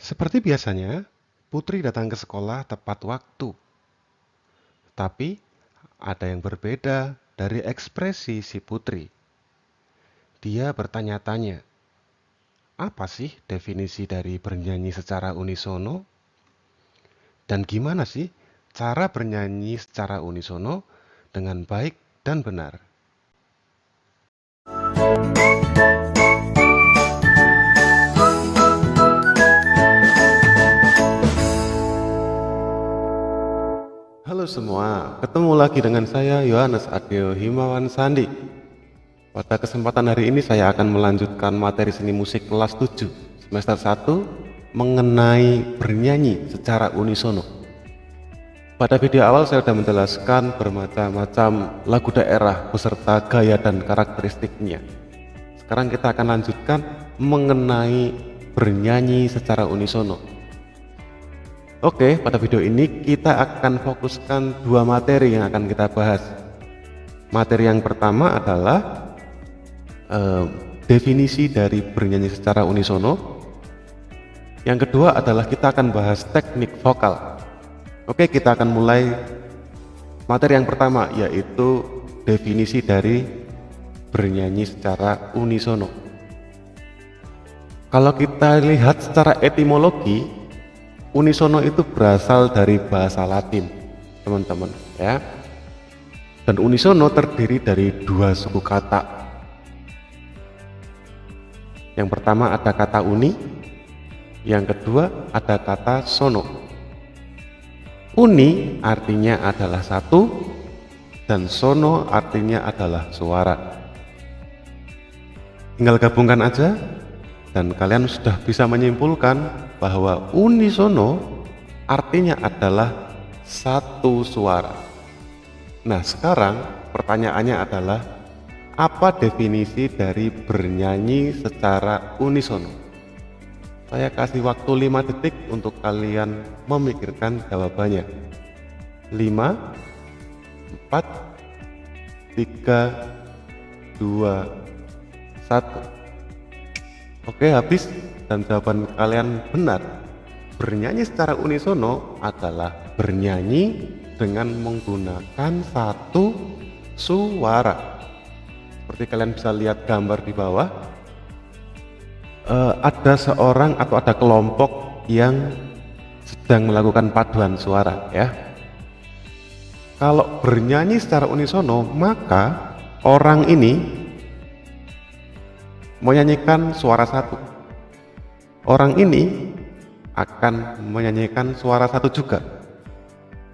Seperti biasanya, Putri datang ke sekolah tepat waktu. Tapi, ada yang berbeda dari ekspresi si Putri. Dia bertanya-tanya, apa sih definisi dari bernyanyi secara unisono? Dan gimana sih cara bernyanyi secara unisono dengan baik dan benar? Halo semua, ketemu lagi dengan saya Yohanes Adeo Himawan Sandi. Pada kesempatan hari ini saya akan melanjutkan materi seni musik kelas 7 semester 1 mengenai bernyanyi secara unisono. Pada video awal saya sudah menjelaskan bermacam-macam lagu daerah beserta gaya dan karakteristiknya. Sekarang kita akan lanjutkan mengenai bernyanyi secara unisono. Oke, pada video ini kita akan fokuskan dua materi yang akan kita bahas. Materi yang pertama adalah definisi dari bernyanyi secara unisono. Yang kedua adalah kita akan bahas teknik vokal. Oke, kita akan mulai materi yang pertama, yaitu definisi dari bernyanyi secara unisono. Kalau kita lihat secara etimologi, unisono itu berasal dari bahasa Latin, teman-teman, ya. Dan unisono terdiri dari dua suku kata. Yang pertama ada kata uni, yang kedua ada kata sono. Uni artinya adalah satu, dan sono artinya adalah suara. Tinggal gabungkan aja, dan kalian sudah bisa menyimpulkan bahwa unisono artinya adalah satu suara. Nah, sekarang pertanyaannya adalah, apa definisi dari bernyanyi secara unisono? Saya kasih waktu 5 detik untuk kalian memikirkan jawabannya. 5, 4, 3, 2, 1. Oke, habis, dan jawaban kalian benar. Bernyanyi secara unisono adalah bernyanyi dengan menggunakan satu suara. Seperti kalian bisa lihat gambar di bawah, ada seorang atau ada kelompok yang sedang melakukan paduan suara, ya. Kalau bernyanyi secara unisono, maka orang ini menyanyikan suara satu. Orang ini akan menyanyikan suara satu juga.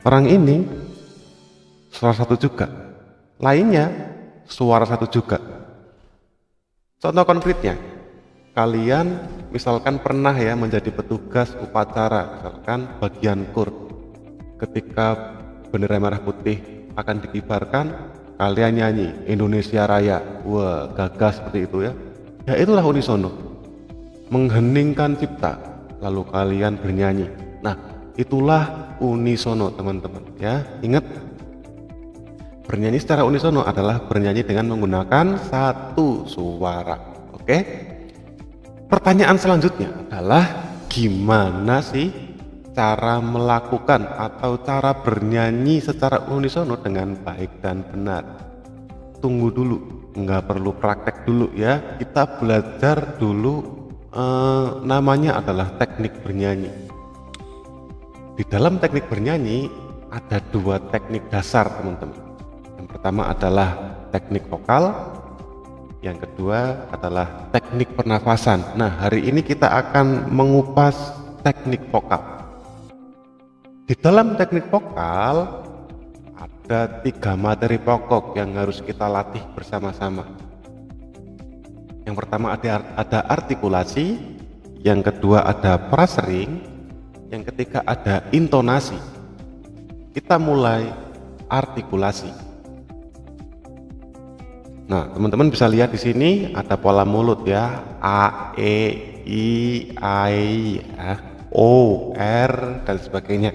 Orang ini suara satu juga. Lainnya suara satu juga. Contoh konkretnya, kalian misalkan pernah ya menjadi petugas upacara, misalkan bagian kur. Ketika bendera merah putih akan dikibarkan, kalian nyanyi Indonesia Raya. Wah, gagah seperti itu ya. Ya itulah unisono, mengheningkan cipta lalu kalian bernyanyi. Nah, itulah unisono, teman-teman, ya. Ingat, bernyanyi secara unisono adalah bernyanyi dengan menggunakan satu suara. Oke? Pertanyaan selanjutnya adalah, gimana sih cara melakukan atau cara bernyanyi secara unisono dengan baik dan benar? Tunggu dulu, nggak perlu praktek dulu ya. Kita belajar dulu, namanya adalah teknik bernyanyi. Di dalam teknik bernyanyi ada dua teknik dasar, teman-teman. Yang pertama adalah teknik vokal, yang kedua adalah teknik pernafasan. Nah, hari ini kita akan mengupas teknik vokal. Di dalam teknik vokal ada 3 materi pokok yang harus kita latih bersama-sama. Yang pertama ada artikulasi, yang kedua ada prasering, yang ketiga ada intonasi. Kita mulai artikulasi. Nah, teman-teman bisa lihat di sini ada pola mulut ya, a, e, i, ai, ya, o, r, dan sebagainya.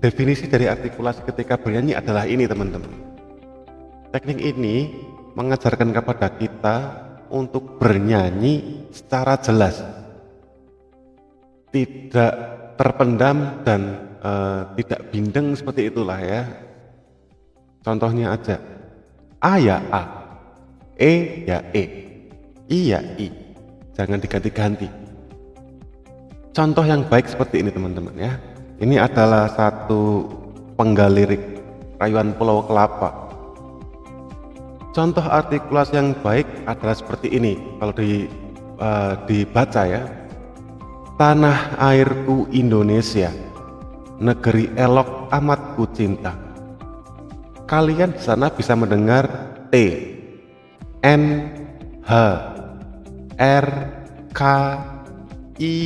Definisi dari artikulasi ketika bernyanyi adalah ini, teman-teman. Teknik ini mengajarkan kepada kita untuk bernyanyi secara jelas. tidak terpendam dan tidak bindeng seperti itulah ya. Contohnya aja, A ya A, E ya E, I ya I, jangan diganti-ganti. Contoh yang baik seperti ini teman-teman ya. Ini adalah satu penggal lirik Rayuan Pulau Kelapa. Contoh artikulasi yang baik adalah seperti ini kalau dibaca ya. Tanah airku Indonesia, negeri elok amat ku cinta. Kalian di sana bisa mendengar T, N, H, R, K, I,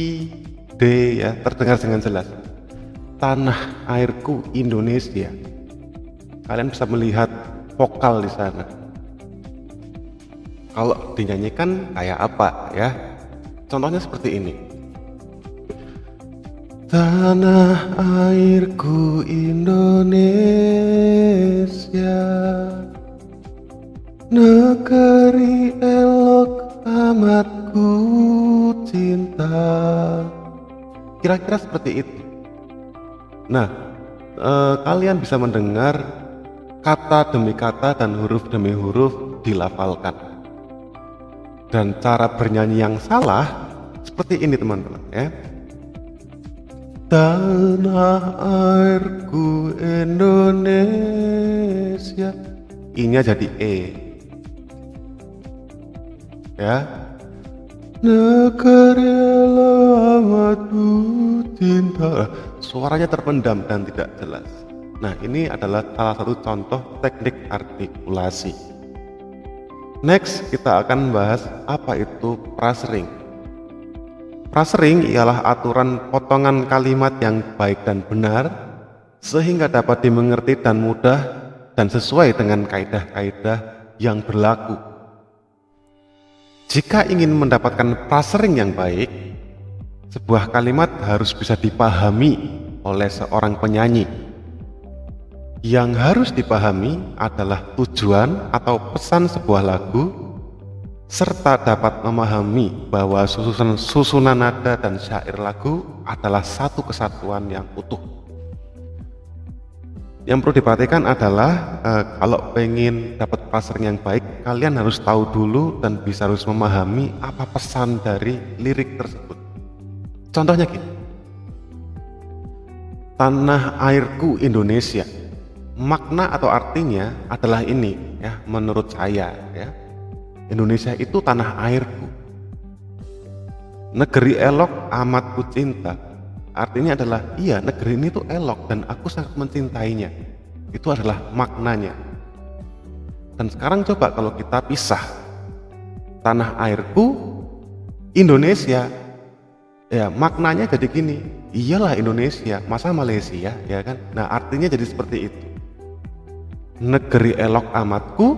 D ya, terdengar dengan jelas. Tanah airku Indonesia. Kalian bisa melihat vokal di sana. Kalau dinyanyikan kayak apa ya? Contohnya seperti ini. Tanah airku Indonesia, negeri elok amat ku cinta. Kira-kira seperti itu. Nah, kalian bisa mendengar kata demi kata dan huruf demi huruf dilafalkan. Dan cara bernyanyi yang salah seperti ini teman-teman ya. Tanah airku Indonesia, I-nya jadi E ya. Negeri amat ku cinta, suaranya terpendam dan tidak jelas. Nah, ini adalah salah satu contoh teknik artikulasi. Next, kita akan bahas apa itu frasering. Frasering ialah aturan potongan kalimat yang baik dan benar sehingga dapat dimengerti dan mudah dan sesuai dengan kaidah-kaidah yang berlaku. Jika ingin mendapatkan frasering yang baik, sebuah kalimat harus bisa dipahami oleh seorang penyanyi. Yang harus dipahami adalah tujuan atau pesan sebuah lagu, serta dapat memahami bahwa susunan nada dan syair lagu adalah satu kesatuan yang utuh. Yang perlu diperhatikan adalah kalau pengen dapat frasering yang baik, kalian harus tahu dulu dan harus memahami apa pesan dari lirik tersebut. Contohnya gini, tanah airku Indonesia, makna atau artinya adalah ini ya, menurut saya ya. Indonesia itu tanah airku. Negeri elok amat ku cinta. Artinya adalah iya, negeri ini tuh elok dan aku sangat mencintainya. Itu adalah maknanya. Dan sekarang coba kalau kita pisah, tanah airku Indonesia, ya maknanya jadi gini, iyalah Indonesia, masa Malaysia ya kan. Nah, artinya jadi seperti itu. Negeri elok amatku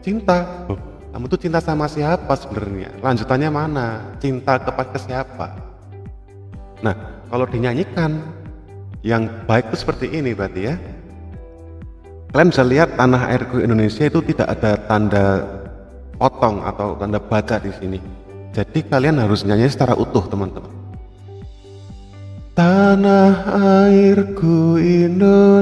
cinta. Kamu tuh cinta sama siapa sebenarnya? Lanjutannya mana? Cinta kepada siapa? Nah, kalau dinyanyikan yang baik itu seperti ini berarti ya. Kalian bisa lihat tanah airku Indonesia itu tidak ada tanda potong atau tanda baca di sini. Jadi kalian harus nyanyi secara utuh, teman-teman. Tanah airku Indonesia.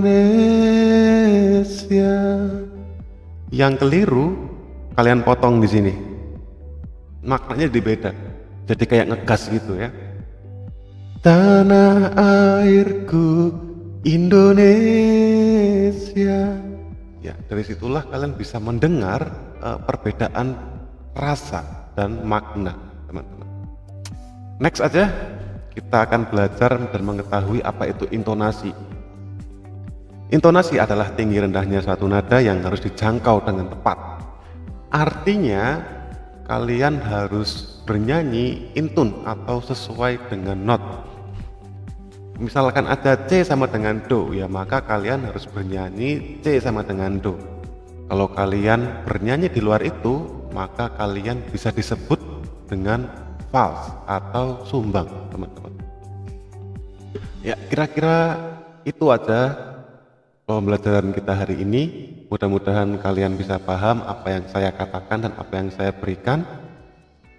Yang keliru kalian potong di sini, maknanya beda, jadi kayak ngegas gitu ya. Tanah airku Indonesia. Ya, dari situlah kalian bisa mendengar perbedaan rasa dan makna, teman-teman. Next aja, kita akan belajar dan mengetahui apa itu intonasi. Intonasi adalah tinggi rendahnya suatu nada yang harus dijangkau dengan tepat. Artinya kalian harus bernyanyi in tune atau sesuai dengan not. Misalkan ada C sama dengan Do, ya maka kalian harus bernyanyi C sama dengan Do. Kalau kalian bernyanyi di luar itu, maka kalian bisa disebut dengan false atau sumbang, teman-teman. Ya, kira-kira itu aja pembelajaran kita hari ini. Mudah-mudahan kalian bisa paham apa yang saya katakan dan apa yang saya berikan.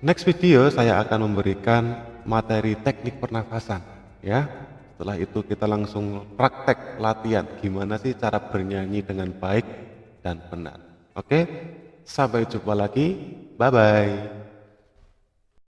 Next video saya akan memberikan materi teknik pernafasan ya. Setelah itu kita langsung praktek latihan gimana sih cara bernyanyi dengan baik dan benar. Oke, sampai jumpa lagi. Bye bye.